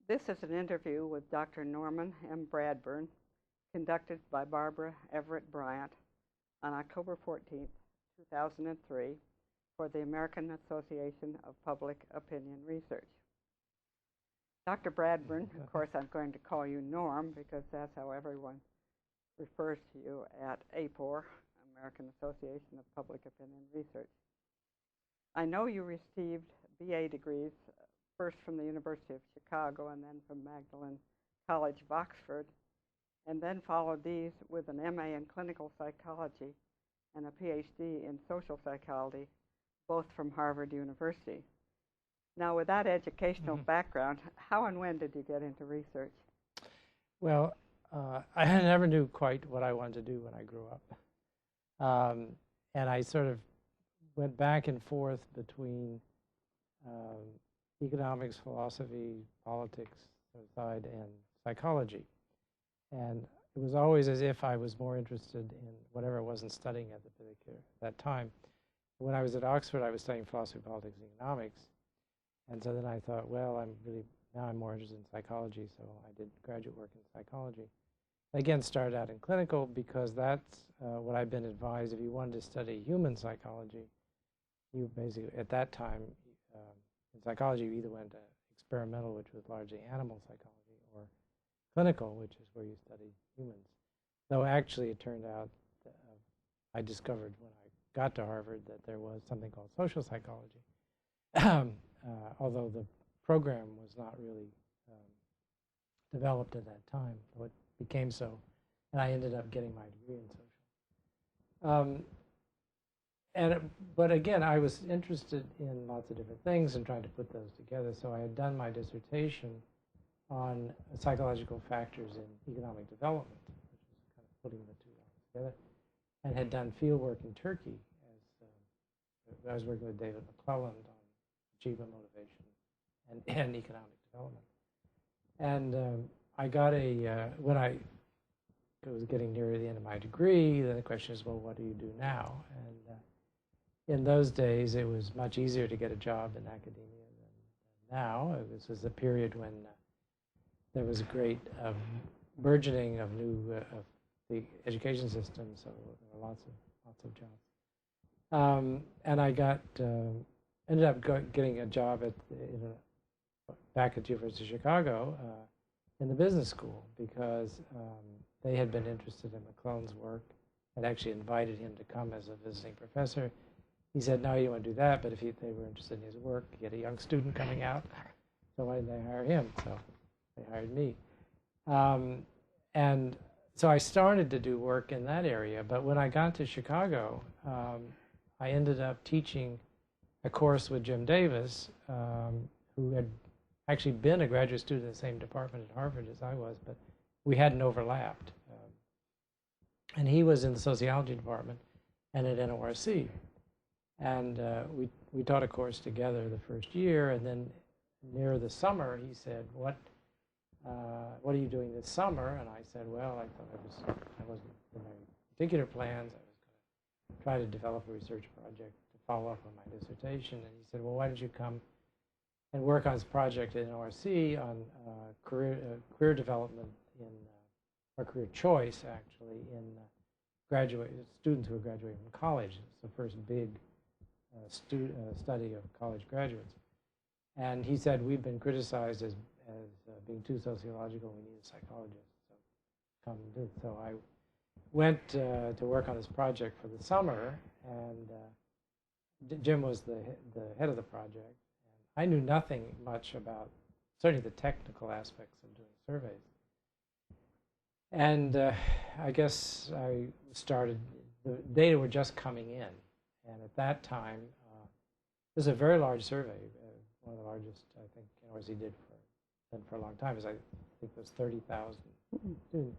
This is an interview with Dr. Norman M. Bradburn, conducted by Barbara Everett Bryant on October 14, 2003, for the American Association of Public Opinion Research. Dr. Bradburn, of course, I'm going to call you Norm because that's how everyone refers to you at AAPOR, American Association of Public Opinion Research. I know you received BA degrees first from the University of Chicago and then from Magdalen College of Oxford, and then followed these with an MA in clinical psychology and a PhD in social psychology, both from Harvard University. Now, with that educational background, how and when did you get into research? Well, I never knew quite what I wanted to do when I grew up. And I sort of went back and forth between economics, philosophy, politics side, and psychology. And it was always as if I was more interested in whatever I wasn't studying at that time. When I was at Oxford, I was studying philosophy, politics, and economics. And so then I thought, well, now I'm more interested in psychology, so I did graduate work in psychology. Again, started out in clinical because that's what I've been advised. If you wanted to study human psychology, you basically, at that time, in psychology, you either went to experimental, which was largely animal psychology, or clinical, which is where you study humans. Though actually it turned out that, I discovered when I got to Harvard that there was something called social psychology, although the program was not really developed at that time, so it became so, and I ended up getting my degree in social. But again, I was interested in lots of different things and trying to put those together. So I had done my dissertation on psychological factors in economic development, which was kind of putting the two together, and had done field work in Turkey. I was working with David McClelland on achievement motivation and economic development. And I got when I was getting near the end of my degree, then the question is, well, what do you do now? And in those days, it was much easier to get a job in academia than now. This was a period when there was a great burgeoning of the education system, so there were lots of jobs. And I ended up getting a job back at the University of Chicago in the business school because they had been interested in McClelland's work and actually invited him to come as a visiting professor. He said, no, you don't want to do that, but if they were interested in his work, you get a young student coming out, so why didn't they hire him? So they hired me. And so I started to do work in that area, but when I got to Chicago, I ended up teaching a course with Jim Davis, who had actually been a graduate student in the same department at Harvard as I was, but we hadn't overlapped. And he was in the sociology department and at NORC. And we taught a course together the first year, and then near the summer, he said, what are you doing this summer? And I said, well, I thought I wasn't in my particular plans. I was going to try to develop a research project to follow up on my dissertation. And he said, well, why don't you come and work on this project at NORC on career development or career choice, actually, in students who are graduating from college. It's the first big study of college graduates. And he said, we've been criticized as being too sociological, we need a psychologist, so come and do it. So I went to work on this project for the summer, and Jim was the head of the project. And I knew nothing much about, certainly the technical aspects of doing surveys. And I guess I started, the data were just coming in. And at that time, it was a very large survey, one of the largest, I think, NORC did for a long time. I think it was 30,000 students.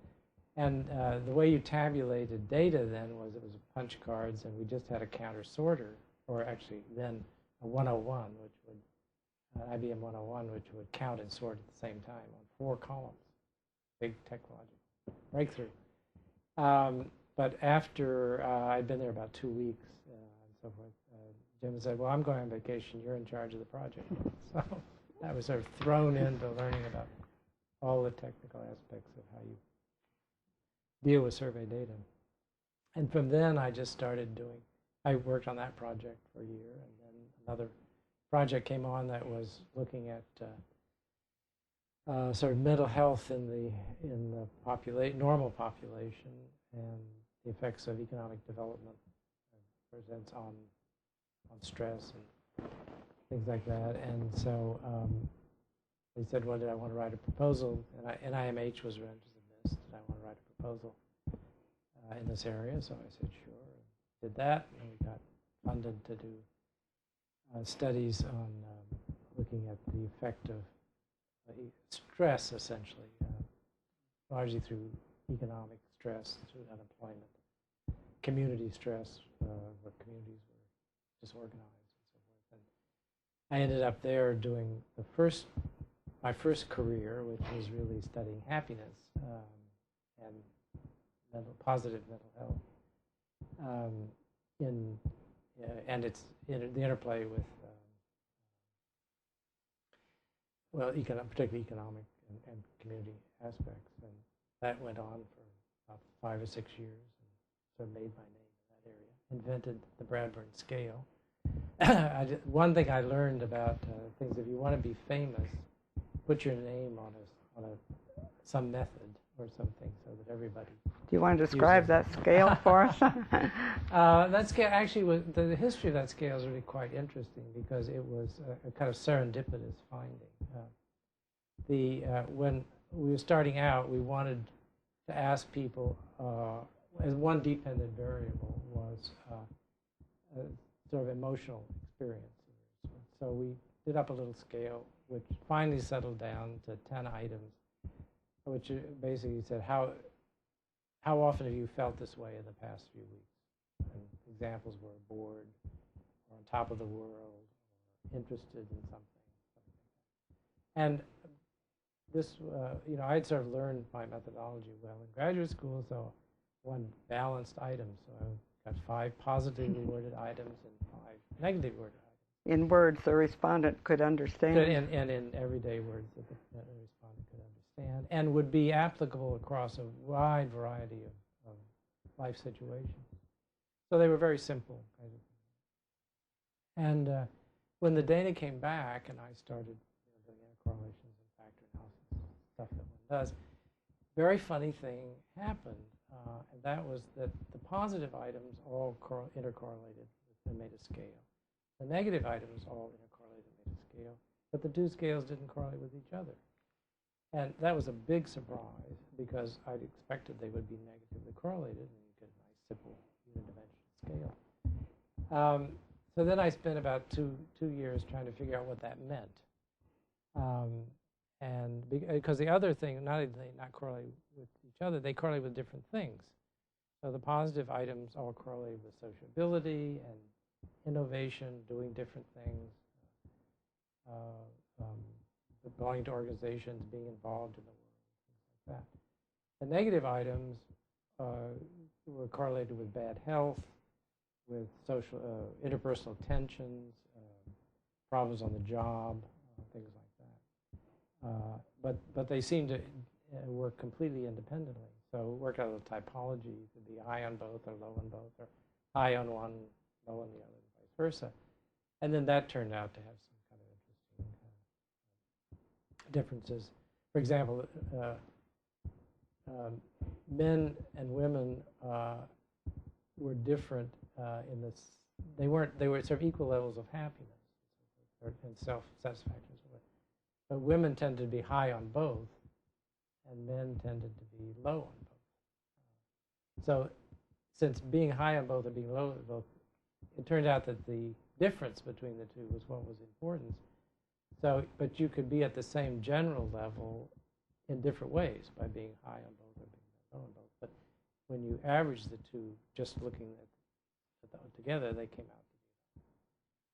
And the way you tabulated data then was it was punch cards, and we just had a counter sorter, or actually then a 101, which would, IBM 101, which would count and sort at the same time on 4 columns. Big technological breakthrough. But after I'd been there about 2 weeks and so forth, Jim said, well, I'm going on vacation. You're in charge of the project. So I was sort of thrown into learning about all the technical aspects of how you deal with survey data. And from then, I just started doing, I worked on that project for a year, and then another project came on that was looking at sort of mental health in the normal population and the effects of economic development presents on stress and things like that. And so they said, well, did I want to write a proposal? And NIMH was interested in this. Did I want to write a proposal in this area? So I said, sure. Did that, and we got funded to do studies on looking at the effect of stress, essentially, largely through economic stress, through unemployment, community stress, where communities were disorganized and so forth. And I ended up there doing my first career, which was really studying happiness and positive mental health, and it's the interplay with particularly economic and community aspects, and that went on for about 5 or 6 years, and sort of made my name in that area. Invented the Bradburn scale. One thing I learned about things: if you want to be famous, put your name on some method or something, so that everybody. Do you want to describe that scale for us? That scale actually was the history of that scale is really quite interesting because it was a kind of serendipitous finding. When we were starting out, we wanted to ask people as one dependent variable was sort of emotional experience. So we did up a little scale, which finally settled down to 10 items, which basically said how often have you felt this way in the past few weeks? And examples were bored, or on top of the world, or interested in something like that. And this, I had sort of learned my methodology well in graduate school, so one balanced item. So I got 5 positively worded items and 5 negatively worded items. In words the respondent could understand. And in everyday words that the respondent could understand, and would be applicable across a wide variety of life situations. So they were very simple kind of things. And when the data came back, and I started doing correlations and factor analysis, stuff that one does, very funny thing happened, and that was that the positive items all intercorrelated and made a scale. The negative items all intercorrelated and made a scale, but the 2 scales didn't correlate with each other. And that was a big surprise because I'd expected they would be negatively correlated and you get a nice simple unidimensional scale. So then I spent about two years trying to figure out what that meant. And because the other thing, not only did they not correlate with each other, they correlate with different things. So the positive items all correlate with sociability and innovation, doing different things, belonging to organizations, being involved in the world, things like that. The negative items were correlated with bad health, with social, interpersonal tensions, problems on the job, things like that. But they seemed to work completely independently. So work out a typology to be high on both or low on both, or high on one, low on the other, and vice versa. And then that turned out to have some kind of interesting differences. For example, men and women were different in this. They were sort of equal levels of happiness and self-satisfaction. But women tended to be high on both, and men tended to be low on both. So since being high on both or being low on both, it turned out that the difference between the two was what was important. So, but you could be at the same general level in different ways by being high on both or being low on both. But when you average the two, just looking at them together, they came out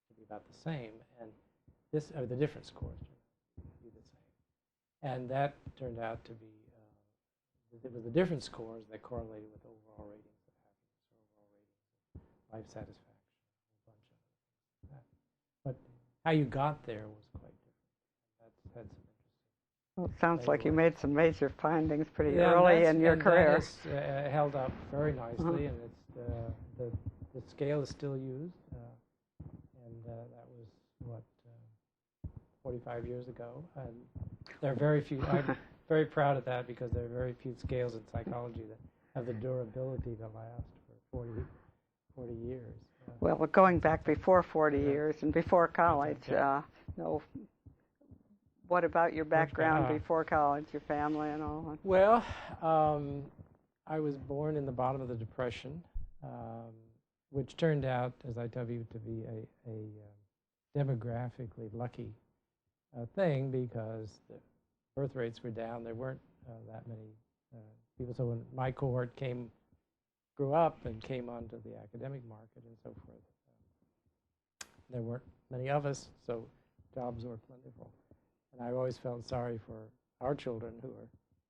to be about the same. And the different scores turned out to be the same. And that turned out to be, it was the different scores that correlated with overall ratings of happiness or overall ratings of life satisfaction, a bunch of other things like that. But how you got there was quite different. had some interesting. Well, it sounds like you work. made some major findings pretty Yeah, early in your career. That has held up very nicely, and it's the scale is still used, and that was what 45 years ago, and there are very few. I'm very proud of that because there are very few scales in psychology that have the durability to last for 40 years. Well, going back before 40 years and before college, no. What about your background before college, your family and all that? Well, I was born in the bottom of the Depression, which turned out, as I tell you, to be a demographically lucky thing because the birth rates were down. There weren't that many people. So when my cohort grew up and came onto the academic market and so forth, there weren't many of us, so jobs were plentiful. And I always felt sorry for our children who are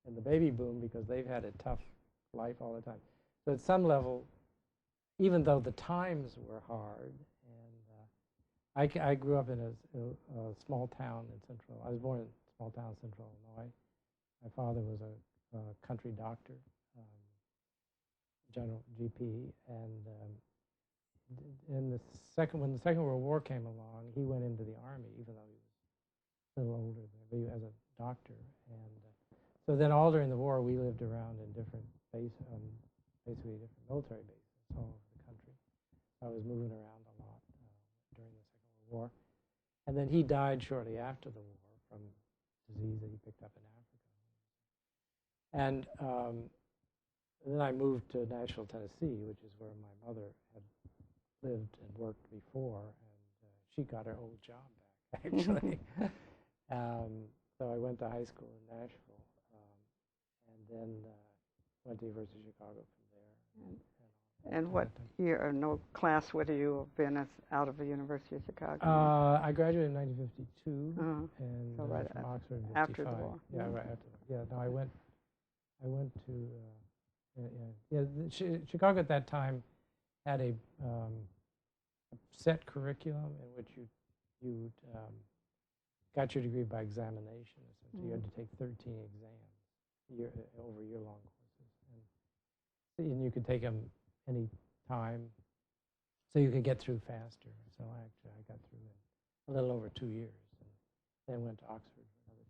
in the baby boom because they've had a tough life all the time. So at some level, even though the times were hard, and I grew up in a small town in central, I was born in a small town in central Illinois. My father was a country doctor, general GP, and when the Second World War came along, he went into the Army, even though he was a little older than me, as a doctor. And so then all during the war, we lived around in different basically different military bases all over the country. I was moving around a lot during the Second World War. And then he died shortly after the war from disease that he picked up in Africa. And then I moved to Nashville, Tennessee, which is where my mother had lived and worked before, and she got her old job back, actually. So I went to high school in Nashville, and then went to the University of Chicago from there. And what year or no class would you have been out of the University of Chicago? I graduated in 1952, and so right from Oxford in 55. After the war. Yeah, right after the war. Yeah, no, I went to Chicago at that time had a set curriculum in which you got your degree by examination. So you had to take 13 exams over year-long courses, and you could take them any time, so you could get through faster. So actually, I got through in a little over 2 years, and then went to Oxford for another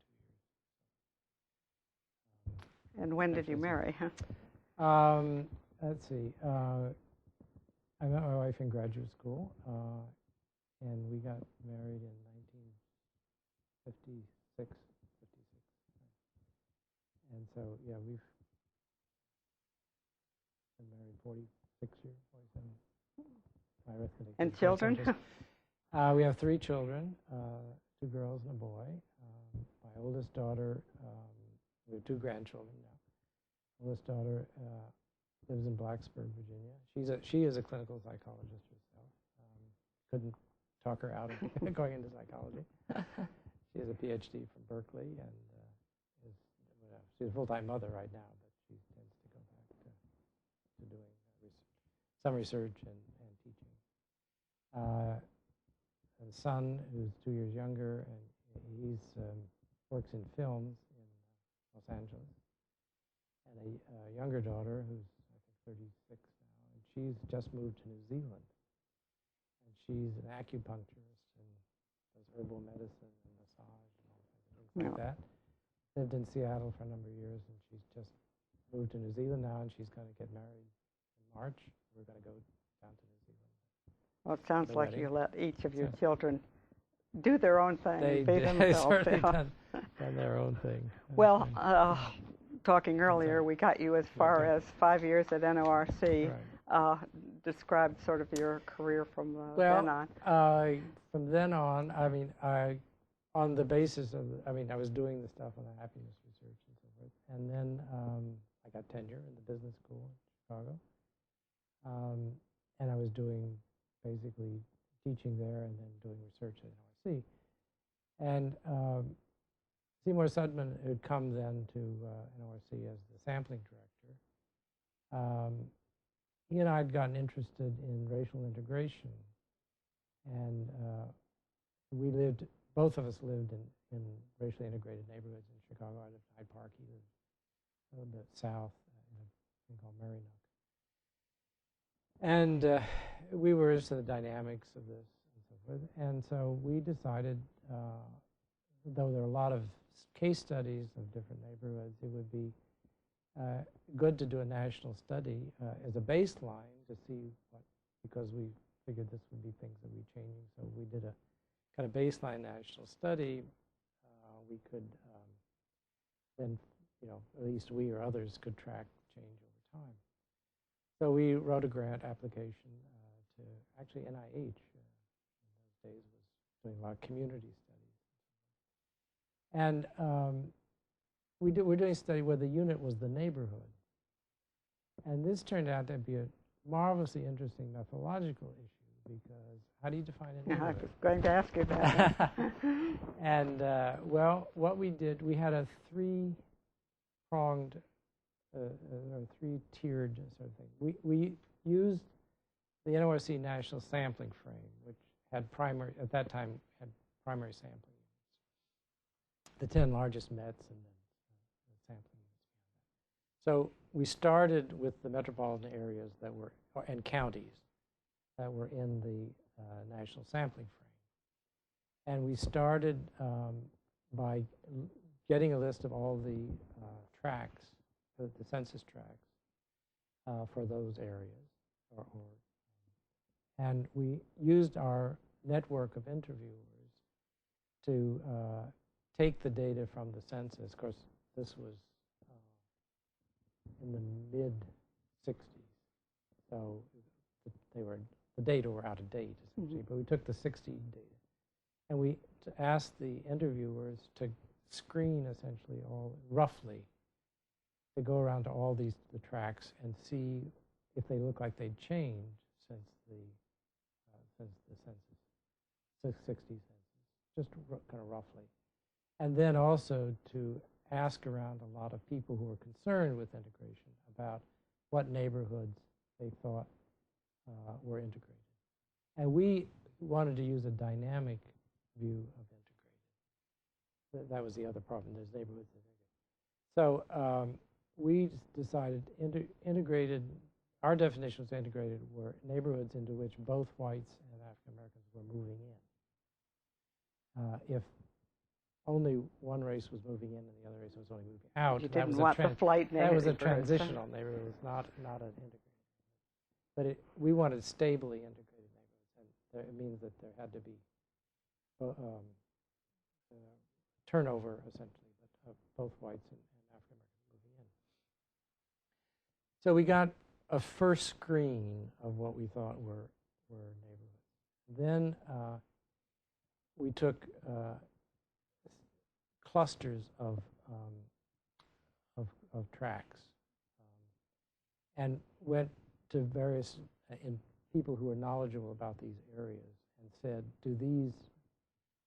2 years. And when did you marry? Let's see. I met my wife in graduate school, and we got married in 1956. And so, yeah, we've been married 46 years, 47. My arithmetic. And children? We have 3 children, 2 girls and a boy. My oldest daughter, we have 2 grandchildren now. Oldest daughter lives in Blacksburg, Virginia. She is a clinical psychologist herself. Couldn't talk her out of going into psychology. She has a PhD from Berkeley, and she's a full-time mother right now, but she tends to go back to doing some research and teaching. A son who's 2 years younger, and he works in films in Los Angeles. And a younger daughter who's, I think, 36 now, and she's just moved to New Zealand. And she's an acupuncturist and does herbal medicine and massage and all kinds of things like that. Lived in Seattle for a number of years, and she's just moved to New Zealand now, and she's going to get married in March. We're going to go down to New Zealand. Well, it sounds like you let each of your children do their own thing. They've certainly done their own thing. Well, talking earlier, we got you as far as 5 years at NORC. Right. Describe sort of your career from then on. From then on, I mean, on the basis of, I was doing the stuff on the happiness research and so forth. And then I got tenure in the business school in Chicago. And I was doing basically teaching there and then doing research at NORC. And Seymour Sudman had come then to NORC as the sampling director. He and I had gotten interested in racial integration, and we lived both of us lived in racially integrated neighborhoods in Chicago. I lived in Hyde Park. He lived a little bit south in a thing called Merrynook. And we were into the dynamics of this and so forth. And so we decided, though there are a lot of case studies of different neighborhoods, it would be good to do a national study as a baseline to see what, because we figured this would be things that would be changing. So we did a kind of baseline national study. We could then, at least we or others could track change over time. So we wrote a grant application to actually NIH in those days was doing a lot of community studies. And we're doing a study where the unit was the neighborhood. And this turned out to be a marvelously interesting methodological issue because how do you define a neighborhood? I was going to ask you that. And, well, what we did, we had a three-pronged or three-tiered sort of thing. We used the NORC National Sampling Frame, which had at that time, had primary sampling units. The 10 largest Mets and then sampling units. So we started with the metropolitan areas that were, and counties that were in the National Sampling Frame. And we started by getting a list of all the tracts, the census tracts for those areas. And we used our network of interviewers to take the data from the census. Of course, this was in the mid-'60s, so the data were out of date, essentially. Mm-hmm. But we took the 60 data, and we asked the interviewers to screen essentially roughly, to go around to all the tracks and see if they look like they'd changed since the census, 60 census, just kind of roughly. And then also to ask around a lot of people who were concerned with integration about what neighborhoods they thought were integrated. And we wanted to use a dynamic view of integrated. That was the other problem, there's neighborhoods that integrate. So we decided integrated, our definitions of integrated were neighborhoods into which both whites and African Americans were moving in. If only one race was moving in and the other race was only moving out, you didn't want the flight neighborhood. That was a transitional neighborhood. It was not an integrated. But we wanted stably integrated neighborhoods, and it means that there had to be turnover, essentially, but of both whites and African Americans moving in. So we got a first screen of what we thought were neighborhoods. Then we took clusters of tracks and went to various people who are knowledgeable about these areas and said,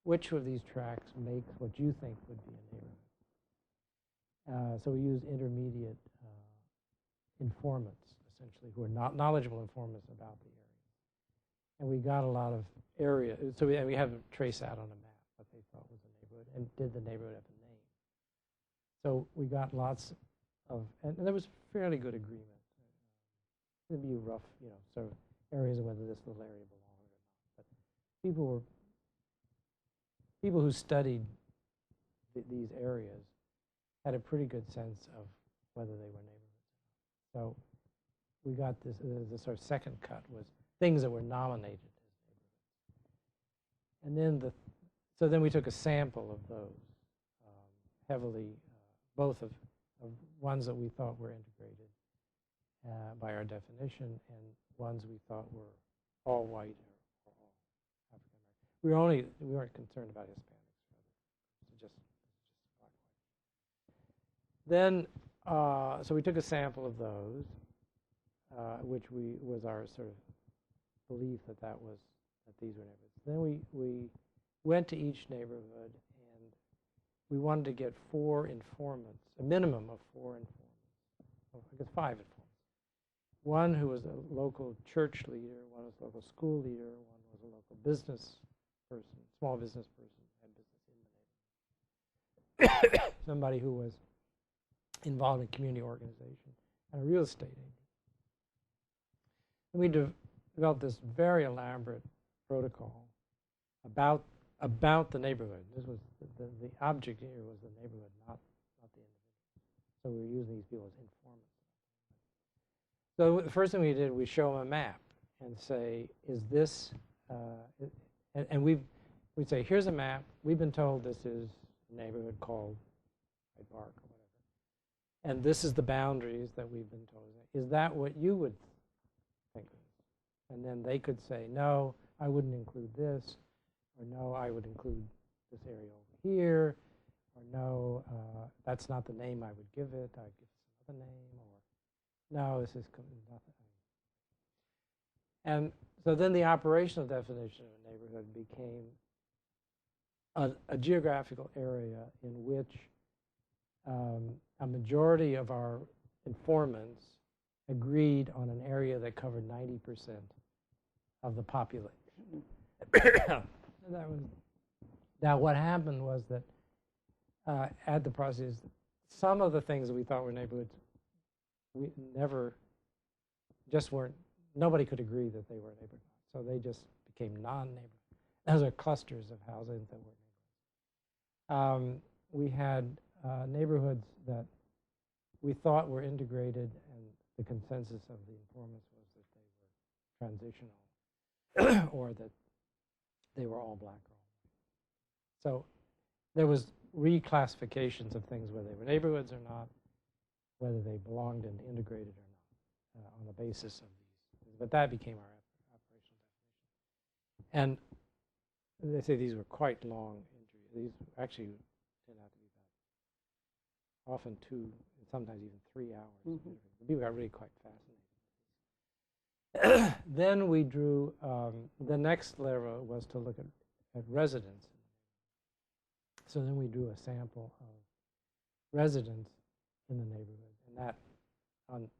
which of these tracks makes what you think would be a neighborhood? So we used intermediate informants, essentially, who are not knowledgeable informants about the area. And we got a lot of area, so we have it traced out on a map what they thought was a neighborhood, and did the neighborhood have a name? So we got lots of, and there was fairly good agreement. It'd be rough, sort of areas of whether this little area belonged or not. But people who studied these areas had a pretty good sense of whether they were neighborhoods. So we got this, the sort of second cut was things that were nominated as neighborhoods. And then then we took a sample of those, heavily, both of ones that we thought were integrated by our definition, and ones we thought were all white or all African American. We weren't concerned about Hispanics, rather, just black white. Then, so we took a sample of those, which was our sort of belief that these were neighborhoods. Then we went to each neighborhood, and we wanted to get 4 informants, a minimum of 4 informants, I guess 5 informants. One who was a local church leader, one was a local school leader, one was a local business person, small business person, had business somebody who was involved in community organization and a real estate agent. And we developed this very elaborate protocol about the neighborhood. This was the object here was the neighborhood, not the individual. So we were using these people as informants. So the first thing we did, we show them a map and say, is this, and we'd say, here's a map. We've been told this is a neighborhood called Hyde Park or whatever. And this is the boundaries that we've been told. Is that what you would think of? And then they could say, no, I wouldn't include this, or no, I would include this area over here, or no, that's not the name I would give it, I'd give it some other name, or no, this is nothing. And so then the operational definition of a neighborhood became a geographical area in which a majority of our informants agreed on an area that covered 90% of the population. Now what happened was that at the process, some of the things that we thought were neighborhoods, we never, just weren't, nobody could agree that they were neighborhoods. So they just became non-neighborhoods. Those are clusters of housing that were neighborhoods. We had neighborhoods that we thought were integrated, and the consensus of the informants was that they were transitional or that they were all black or all white. So there was reclassifications of things, whether they were neighborhoods or not, whether they belonged and integrated or not, on the basis of these. But that became our operational definition. And they say these were quite long interviews. These actually turned out to be about often 2, sometimes even 3 hours. Mm-hmm. The people got really quite fascinated. Then we drew, the next level was to look at residents. So then we drew a sample of residents in the neighborhood, and that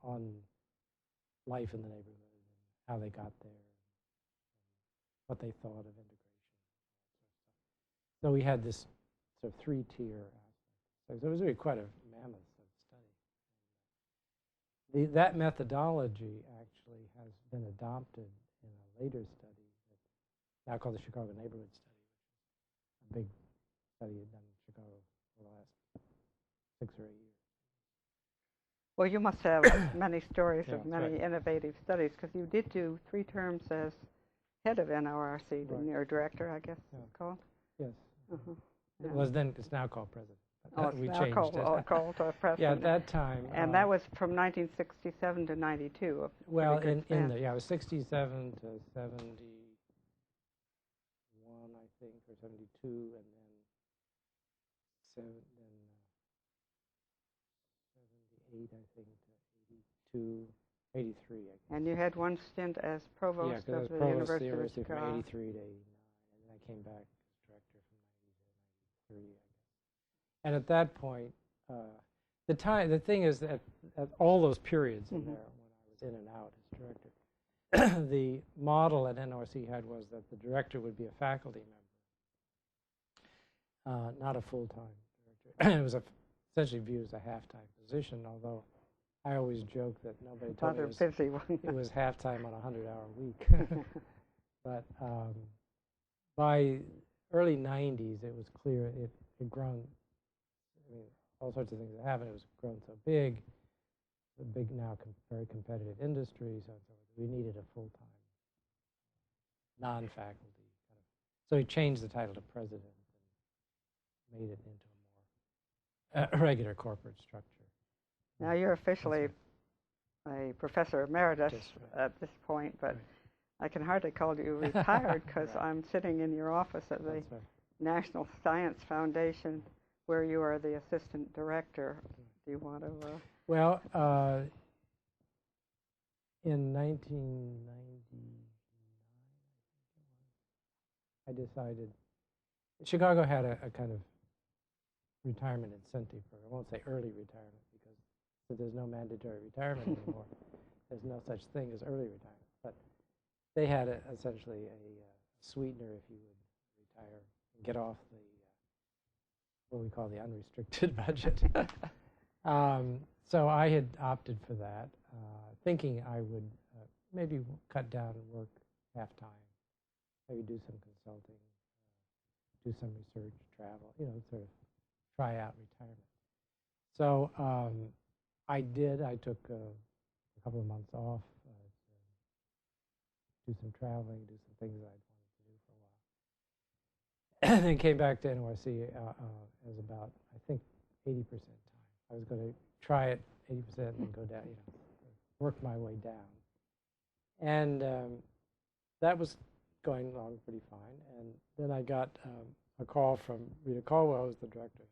on life in the neighborhood, and how they got there, and what they thought of integration. So we had this sort of 3-tier aspect. So it was really quite a mammoth study. That methodology actually has been adopted in a later study that's now called the Chicago Neighborhood Study, a big study done in Chicago for the last 6 or 8 years. Well, you must have many stories of many innovative studies, because you did do 3 terms as head of NORC, didn't you, or director, I guess it's called? Yes. It was then, it's now called president. Oh, it's we now changed called president. Yeah, at that time. And that was from 1967 to 92. Well, it was 67 to 71, I think, or 72, and then 78, I think, to 82, 83. I guess. And you had one stint as provost of the University of Chicago. From 83 to 89, and then I came back as director from 90 to 93, I guess. And at that point, the thing is that at all those periods in there, when I was in and out as director, the model at NORC had was that the director would be a faculty member, not a full-time director. It was essentially viewed as a half-time position, although I always joke that nobody told me it was half-time on a 100-hour week. But by early 90s, it was clear it had grown. I mean, all sorts of things that happened. It was grown so big, a big now very competitive industry. So we needed a full-time, non-faculty kind of. So he changed the title to president and made it into a more regular corporate structure. Now you're officially a professor emeritus at this point, but I can hardly call you retired because I'm sitting in your office at the National Science Foundation, where you are the assistant director. Do you want to? Well, in 1999, I decided Chicago had a kind of retirement incentive program. I won't say early retirement because there's no mandatory retirement anymore. There's no such thing as early retirement. But they had essentially a sweetener if you would retire and get off the what we call the unrestricted budget. So I had opted for that, thinking I would maybe cut down and work half-time, maybe do some consulting, do some research, travel, sort of try out retirement. So I did. I took a couple of months off to do some traveling, do some things that I'd wanted to do for a while. And then came back to NYC as about, I think, 80% time. I was going to try it 80% and then go down, work my way down. And that was going along pretty fine. And then I got a call from Rita Caldwell, who was the director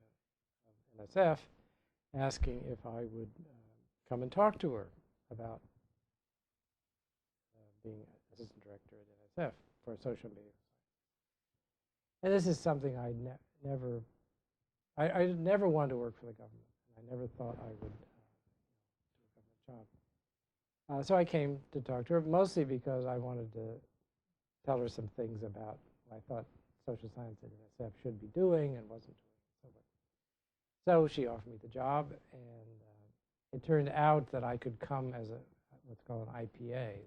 of NSF, asking if I would come and talk to her about being assistant director at NSF for social media. And this is something I never wanted to work for the government. I never thought I would do a government job. So I came to talk to her, mostly because I wanted to tell her some things about what I thought social science at NSF should be doing and wasn't doing. So she offered me the job, and it turned out that I could come as what's called an IPA,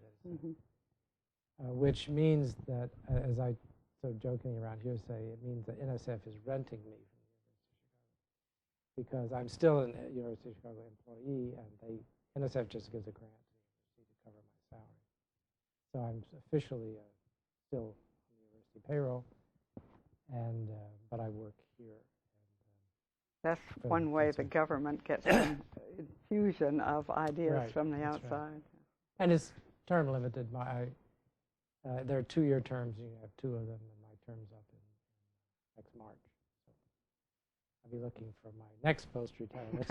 which means that, as I sort of joking around here say, it means that NSF is renting me from the University of Chicago, because I'm still an University of Chicago employee, and NSF just gives a grant to the university to cover my salary. So I'm officially still on the university payroll, and but I work here. That's one way the government gets an infusion of ideas from the outside. Right. And it's term limited. There are 2-year terms. You have 2 of them, and my term's up in next March. So I'll be looking for my next post-retirement.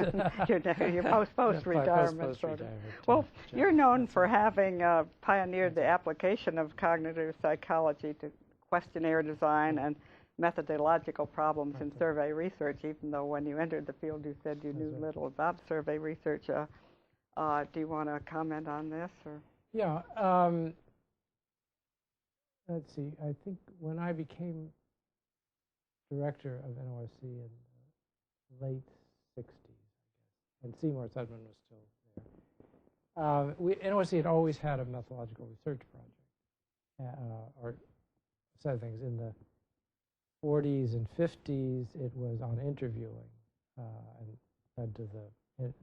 your post-retirement sort of. Well, you're known for having pioneered the application of cognitive psychology to questionnaire design and methodological problems in survey research, even though when you entered the field you said you knew little about survey research. Do you want to comment on this? Or? Yeah. Let's see. I think when I became director of NYC in the late 60s, I guess, and Seymour Sudman was still there, NYC had always had a methodological research project, or set of things. In the 40s and 50s, it was on interviewing, and led to the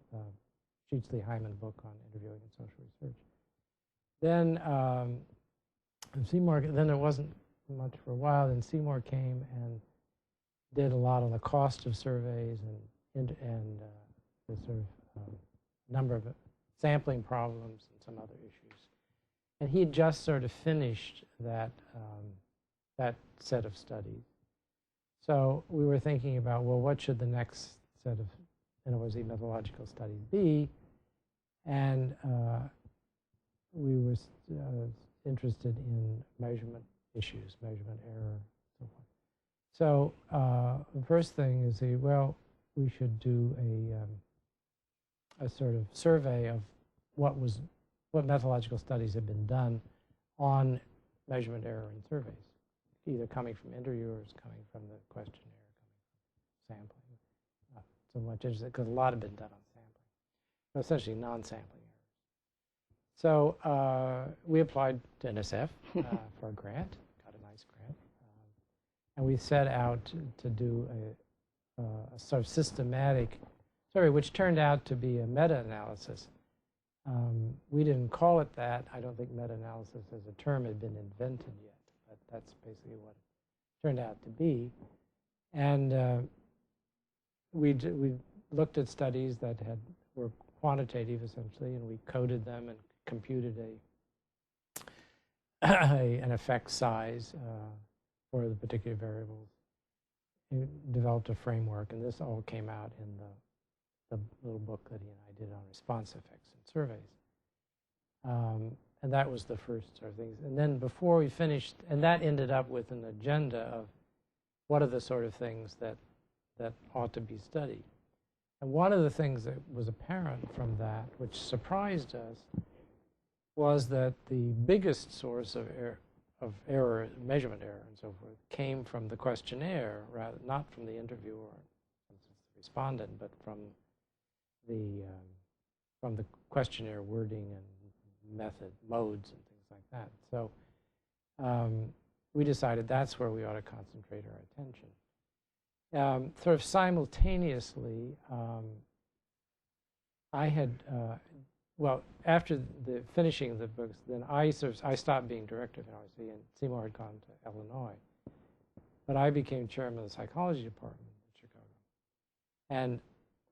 Sheetsley-Hyman book on interviewing and social research. Then Seymour, then it wasn't much for a while. Then Seymour came and did a lot on the cost of surveys and the sort of number of sampling problems and some other issues. And he had just sort of finished that that set of studies. So we were thinking about, well, what should the next set of NYC methodological studies be? And we were interested in measurement issues, measurement error, and so forth. So the first thing is, we should do a sort of survey of what methodological studies have been done on measurement error in surveys, either coming from interviewers, coming from the questionnaire, coming from sampling. Not so much interested, because a lot have been done on sampling, essentially non-sampling errors. So we applied to NSF for a grant, got a nice grant, and we set out to do a sort of systematic survey, which turned out to be a meta-analysis. We didn't call it that. I don't think meta-analysis as a term had been invented yet, but that's basically what it turned out to be. And we looked at studies that were quantitative, essentially, and we coded them and computed an effect size for the particular variables. We developed a framework, and this all came out in the little book that he and I did on response effects in surveys. And that was the first sort of things. And then before we finished, and that ended up with an agenda of what are the sort of things that ought to be studied. And one of the things that was apparent from that, which surprised us, was that the biggest source of error, measurement error and so forth, came from the questionnaire, rather not from the interviewer, respondent, but from the questionnaire wording and method, modes, and things like that. So we decided that's where we ought to concentrate our attention. Sort of simultaneously, I had, well, after the finishing the books, then I stopped being director of NRC, and Seymour had gone to Illinois. But I became chairman of the psychology department in Chicago. And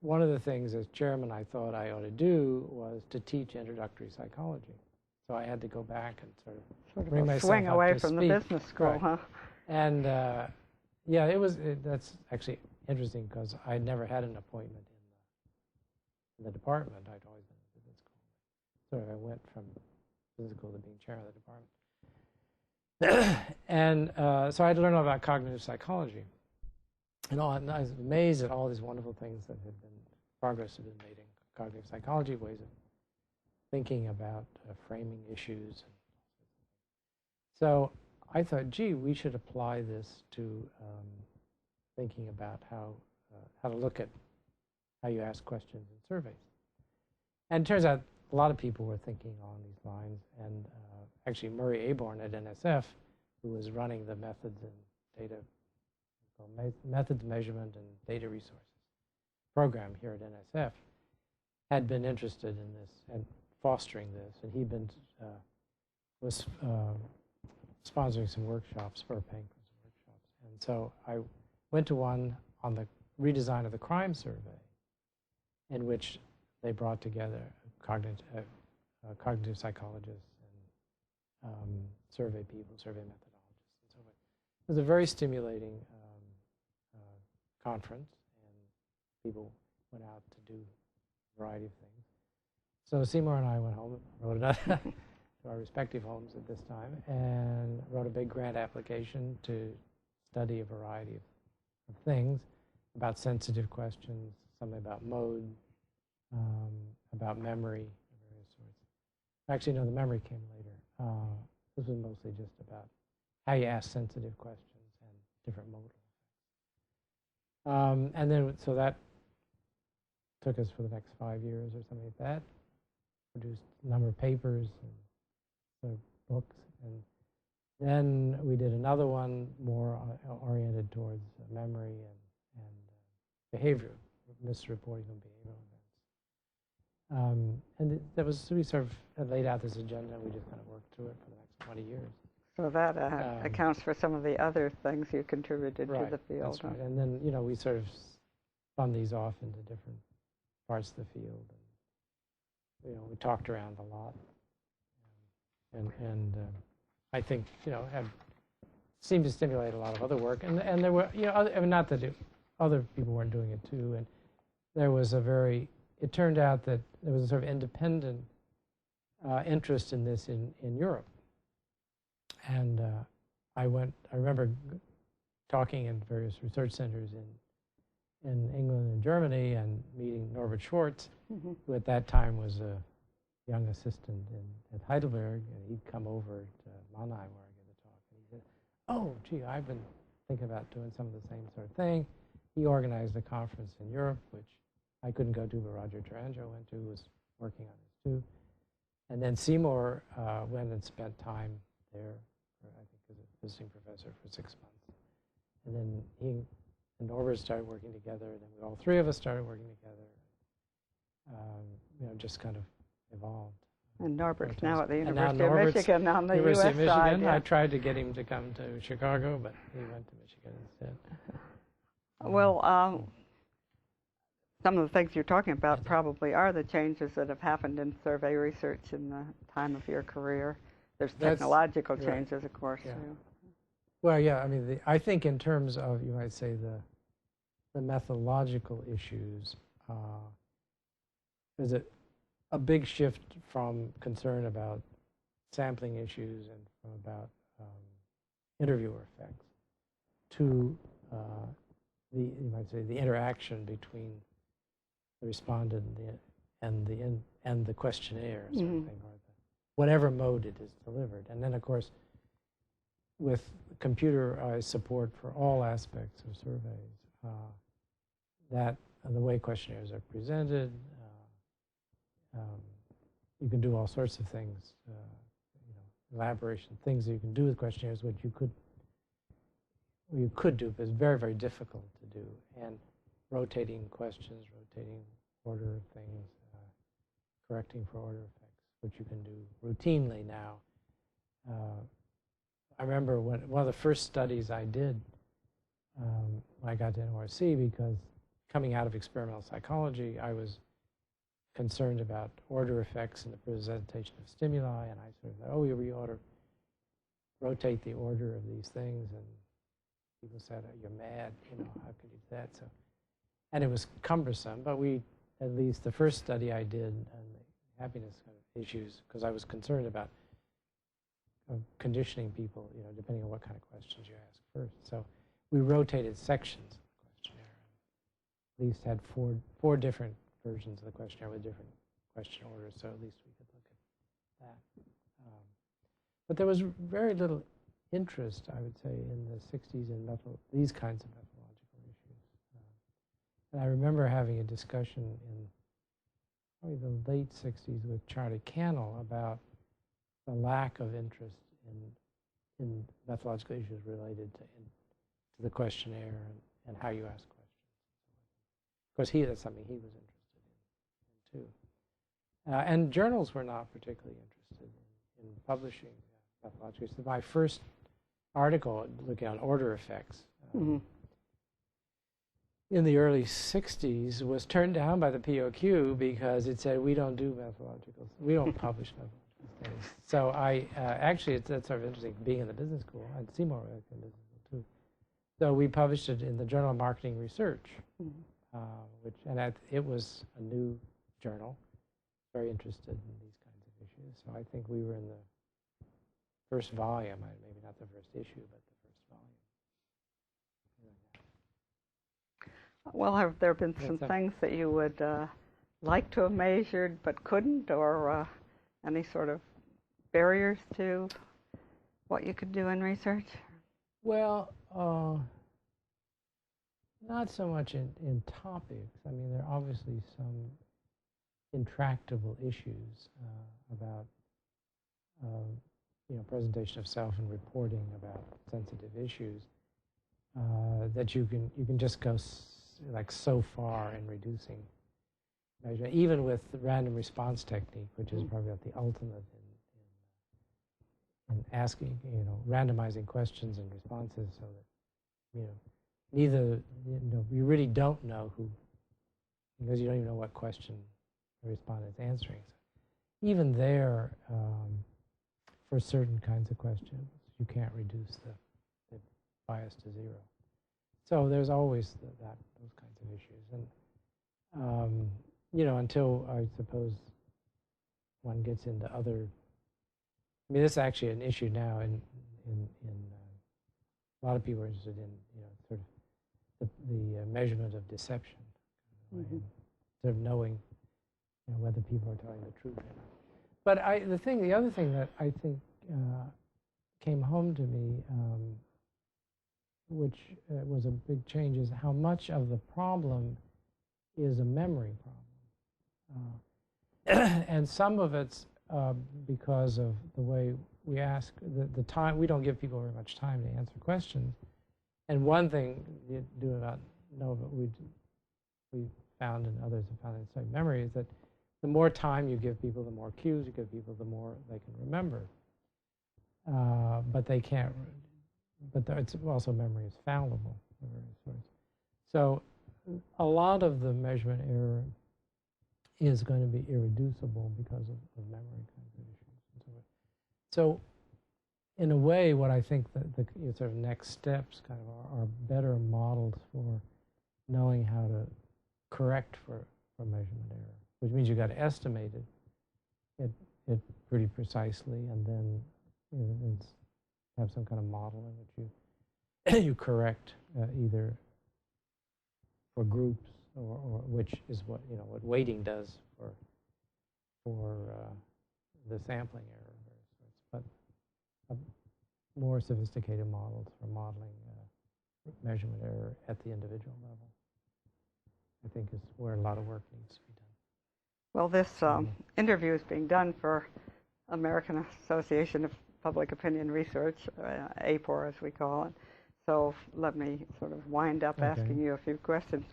one of the things as chairman I thought I ought to do was to teach introductory psychology. So I had to go back and sort of bring myself swing up away to from speed. the business school, Right. huh? And yeah, that's actually interesting because I never had an appointment in the department. I'd always been in business school. So I went from business school to being chairman of the department. And so I had to learn all about cognitive psychology. And I was amazed at all these wonderful things that had been, progress had been made in cognitive psychology, ways of thinking about framing issues. So I thought, gee, we should apply this to thinking about how to look at how you ask questions in surveys. And it turns out a lot of people were thinking along these lines, and actually Murray Aborn at NSF, who was running the methods and data, methods measurement and data resources program here at NSF, had been interested in this and fostering this, and he'd been was sponsoring some workshops or paying for some workshops. And so I went to one on the redesign of the crime survey, in which they brought together cognitive psychologists and survey people, survey methodologists, and so forth. It was a very stimulating conference, and people went out to do a variety of things. So Seymour and I went home, wrote it to our respective homes at this time, and wrote a big grant application to study a variety of things about sensitive questions, something about mode, about memory of various sorts. Actually, no, the memory came later. This was mostly just about how you ask sensitive questions and different modal effects. And then, so that took us for the next 5 years or something like that. Produced a number of papers and sort of books. And then we did another one more oriented towards memory and behavior, misreporting of behavioral events. And that was, we sort of laid out this agenda, and we just kind of worked through it for the next 20 years. So that accounts for some of the other things you contributed to the field. That's right. And then, you know, we sort of spun these off into different parts of the field. And, you know, we talked around a lot. And I think, you know, seemed to stimulate a lot of other work. And there were, you know, I mean, not that other people weren't doing it too. And there was it turned out that there was a sort of independent interest in this in Europe. And I remember talking in various research centers in England and Germany and meeting Norbert Schwartz, who at that time was a young assistant at Heidelberg, and he'd come over to Mannheim where I gave a talk. And he said, oh, gee, I've been thinking about doing some of the same sort of thing. He organized a conference in Europe, which I couldn't go to, but Roger Tarango went to, who was working on this too. And then Seymour went and spent time there, I think as a visiting professor for 6 months. And then he and Norbert started working together, and then all three of us started working together. You know, just kind of evolved. And Norbert's now at the And University of Michigan on the U.S. University of Michigan. side. Yeah. I tried to get him to come to Chicago, but he went to Michigan instead. Well, some of the things you're talking about probably are the changes that have happened in survey research in the time of your career. There's technological changes, of course. Yeah. Too. Well, yeah, I mean, I think in terms of, you might say, the methodological issues, there's a big shift from concern about sampling issues and from about interviewer effects to you might say, the interaction between the respondent and the questionnaire, sort of thing, or whatever mode it is delivered. And then, of course, with computerized support for all aspects of surveys, that the way questionnaires are presented. You can do all sorts of things, elaboration, things that you can do with questionnaires, which you could do, but it's very, very difficult to do. And rotating questions, rotating order of things, correcting for order effects, which you can do routinely now. I remember one of the first studies I did when I got to NYC, because coming out of experimental psychology, I was concerned about order effects in the presentation of stimuli, and I sort of thought, oh, we ought to rotate the order of these things, and people said, oh, you're mad, how could you do that? So, and it was cumbersome, but at least the first study I did on the happiness kind of issues, because I was concerned about conditioning people, depending on what kind of questions you ask first. So we rotated sections of the questionnaire, at least had four different versions of the questionnaire with different question orders, so at least we could look at that. But there was very little interest, I would say, in the 60s in these kinds of methodological issues. And I remember having a discussion in probably the late 60s with Charlie Cannell about the lack of interest in methodological issues related to the questionnaire and how you ask questions. Of course, that's something he was interested in too. And journals were not particularly interested in publishing methodological issues. My first article looking at order effects in the early 60s was turned down by the POQ because it said, we don't do methodological, we don't publish methodological studies. So actually, that's sort of interesting, being in the business school. I'd see more of it in business school too. So we published it in the Journal of Marketing Research, it was a new journal, very interested in these kinds of issues. So I think we were in the first volume, maybe not the first issue, but the first volume. Well, have there been some things that you would like to have measured but couldn't, or any sort of barriers to what you could do in research? Well, not so much in topics. I mean, there are obviously some intractable issues about presentation of self and reporting about sensitive issues that you can just go so far in reducing measurement, even with the random response technique, which is probably the ultimate in asking, randomizing questions and responses, so that neither you really don't know who, because you don't even know what question the respondent's answering. So even there, for certain kinds of questions, you can't reduce the bias to zero. So there's always those kinds of issues, and until I suppose one gets into other. I mean, this is actually an issue now in a lot of people are interested in sort of the measurement of deception, sort of knowing whether people are telling the truth or not. But the other thing that I think came home to me, which was a big change, is how much of the problem is a memory problem. And some of it's because of the way we ask, the time, we don't give people very much time to answer questions. And one thing you do not know, but we found, and others have found in study memory, is that the more time you give people, the more cues you give people, the more they can remember. But they can't, it's also memory is fallible for various sorts. So a lot of the measurement error is going to be irreducible because of memory kinds of issues and so on. So in a way, what I think the sort of next steps kind of are better models for knowing how to correct for measurement error, which means you've got to estimate it pretty precisely, and then have some kind of model in which you correct either for groups or which is what what weighting does for the sampling error of various sorts, but more sophisticated models for modeling measurement error at the individual level. I think is where a lot of work needs to be done. Well, this interview is being done for American Association of Public Opinion Research, AAPOR as we call it. So let me sort of wind up asking you a few questions.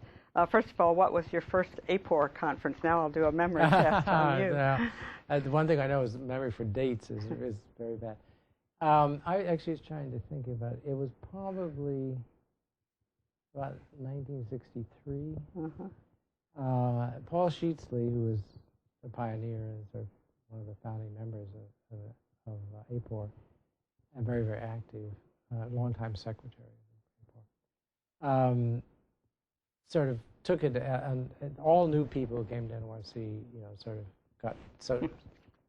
First of all, what was your first AAPOR conference? Now I'll do a memory test on you. The one thing I know is memory for dates is very bad. I actually was trying to think about it. It was probably about 1963. Paul Sheetsley, who was a pioneer and sort of one of the founding members of AAPOR, and very, very active, longtime secretary of AAPOR, sort of took it, and all new people who came to NYC, sort of got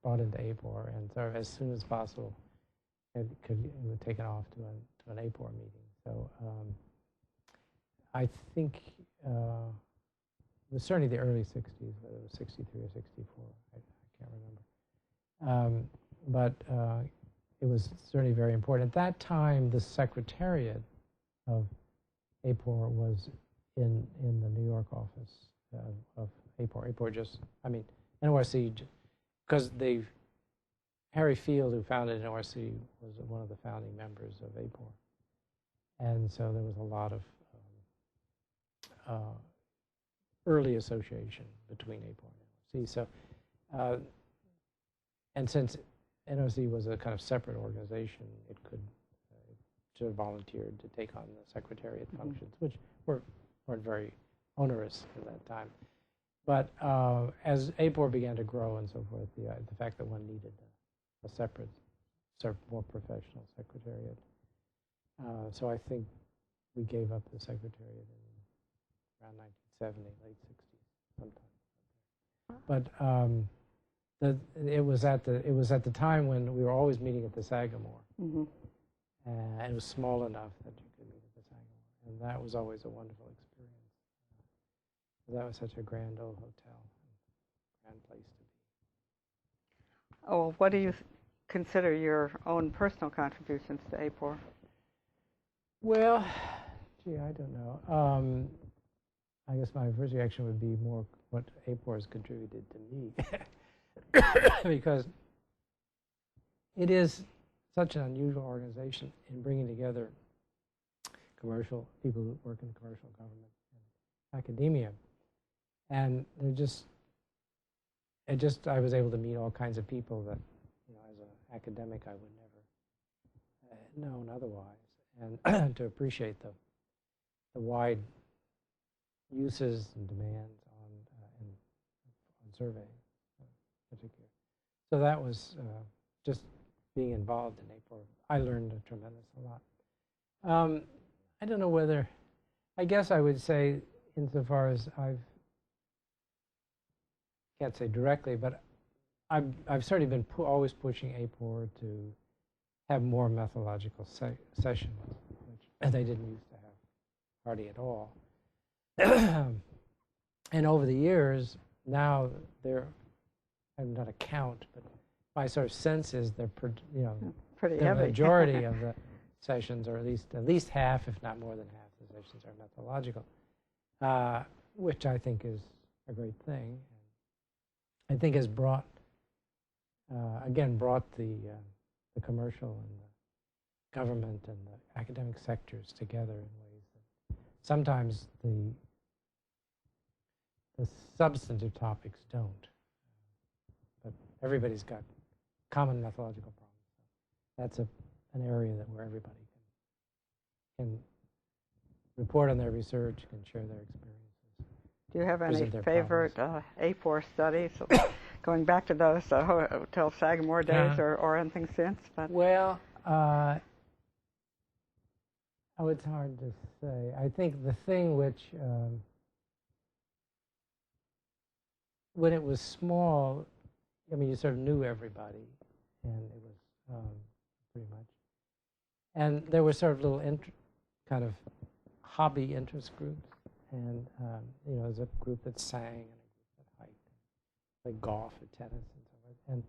brought into AAPOR, and sort of as soon as possible, it was taken off to an AAPOR meeting. So I think it was certainly the early 60s, whether it was 63 or 64, I can't remember. But it was certainly very important. At that time, the secretariat of AAPOR was in the New York office of AAPOR. AAPOR NYC, because Harry Field, who founded NYC, was one of the founding members of AAPOR. And so there was a lot of early association between AAPOR and NYC. So, and since NOC was a kind of separate organization, it could sort of volunteered to take on the secretariat functions, which weren't very onerous at that time. But as AAPOR began to grow and so forth, the fact that one needed a separate, sort of more professional secretariat. So I think we gave up the secretariat in around 1970, late 60s, sometime. But it was at the time when we were always meeting at the Sagamore, and it was small enough that you could meet at the Sagamore, and that was always a wonderful experience. That was such a grand old hotel, grand place to be. Oh, what do you consider your own personal contributions to AAPOR? Well, gee, I don't know. I guess my first reaction would be more what AAPOR has contributed to me. Because it is such an unusual organization in bringing together commercial people who work in commercial government and academia, and I was able to meet all kinds of people that, as an academic I would never have known otherwise, and to appreciate the wide uses and demands on surveying. Particular. So that was just being involved in AAPOR. I learned a tremendous lot. I don't know whether, I guess I would say, insofar as can't say directly, but I've certainly been always pushing AAPOR to have more methodological sessions, which they didn't used to have hardly at all. And over the years, now I'm not a count, but my sort of sense is they're pretty the heavy. majority of the sessions, or at least half, if not more than half, the sessions are methodological, which I think is a great thing. I think has brought the commercial and the government and the academic sectors together in ways that sometimes the substantive topics don't. But everybody's got common methodological problems. So that's an area where everybody can report on their research, can share their experiences. Do you have any favorite AAPOR studies, going back to those Hotel Sagamore days, or anything since? But well, it's hard to say. I think the thing which, when it was small, you sort of knew everybody, and it was pretty much. And there were sort of little kind of hobby interest groups, and there's a group that sang and a group that hiked, played golf and tennis and so forth. And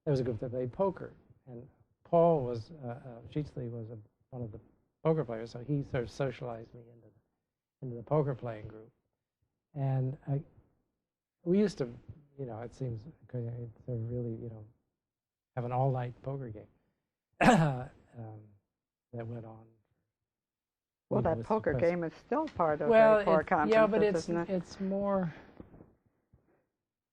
there was a group that played poker, and Paul was Sheetsley was one of the poker players, so he sort of socialized me into the poker playing group. And we used to, it seems it's a really, have an all-night poker game that went on. Well, that poker game is still part of well, AAPOR conferences, yeah, but isn't it? it's more.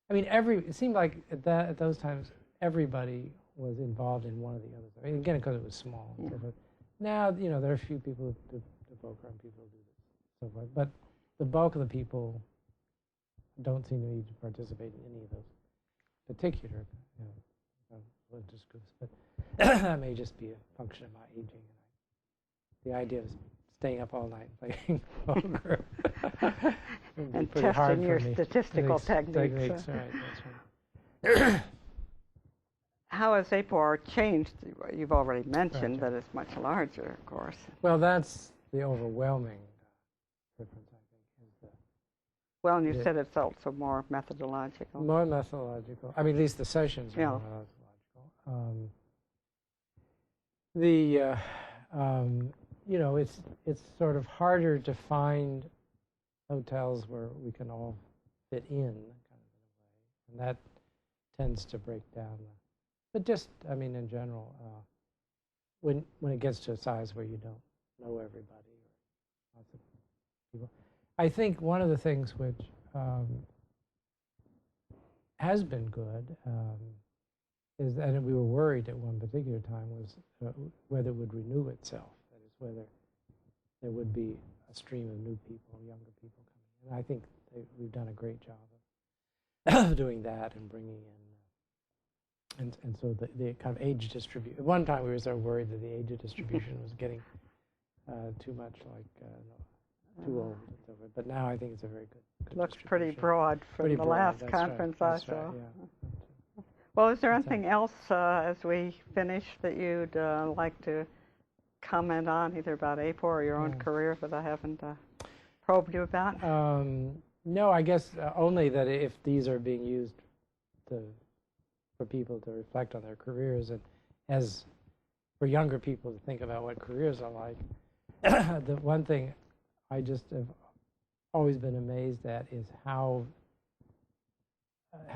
I mean, it seemed like at those times everybody was involved in one or the other. I mean, again, because it was small. Yeah. But now, there are a few people who do poker and people who do this, so forth. But the bulk of the people don't seem to me to participate in any of those particular religious groups. But that may just be a function of my aging. The idea of staying up all night playing poker and testing your statistical techniques. Right, that's right. How has AAPOR changed? You've already mentioned that it's much larger, of course. Well, that's the overwhelming difference, I think. Is well, and you said it's also more methodological. More methodological. I mean, at least the sessions are more methodological. It's sort of harder to find hotels where we can all fit in, kind of in a way, and that tends to break down. But just, I mean, in general, when it gets to a size where you don't know everybody or lots of people, I think one of the things which has been good is that, and we were worried at one particular time, was whether it would renew itself. That is, whether there would be a stream of new people, younger people coming in. And I think we've done a great job of doing that and bringing in, and so the kind of age distribution. At one time, we were so worried that the age distribution was getting too much too old and so forth. But now I think it's a very good looks pretty broad from the last conference I saw. Right, yeah. Well, is there anything else as we finish that you'd like to comment on, either about AAPOR or your own career, that I haven't probed you about? No, I guess only that if these are being used for people to reflect on their careers, and as for younger people to think about what careers are like, the one thing I just have always been amazed at is how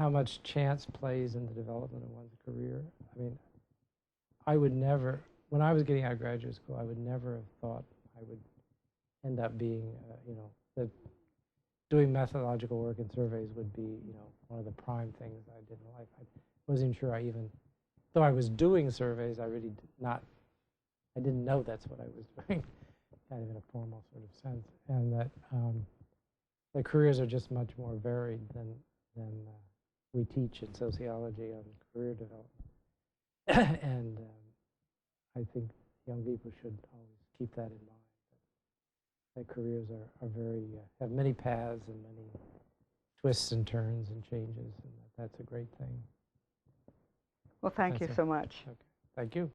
much chance plays in the development of one's career. I mean, I would never, when I was getting out of graduate school, I would never have thought I would end up being, that doing methodological work in surveys would be, one of the prime things I did in life. I wasn't sure though I was doing surveys, I didn't know that's what I was doing, kind of in a formal sort of sense, and that the careers are just much more varied than we teach in sociology on career development. And I think young people should always keep that in mind, that careers are very, have many paths and many twists and turns and changes, and that's a great thing. Well, thank you so much. Okay. Thank you.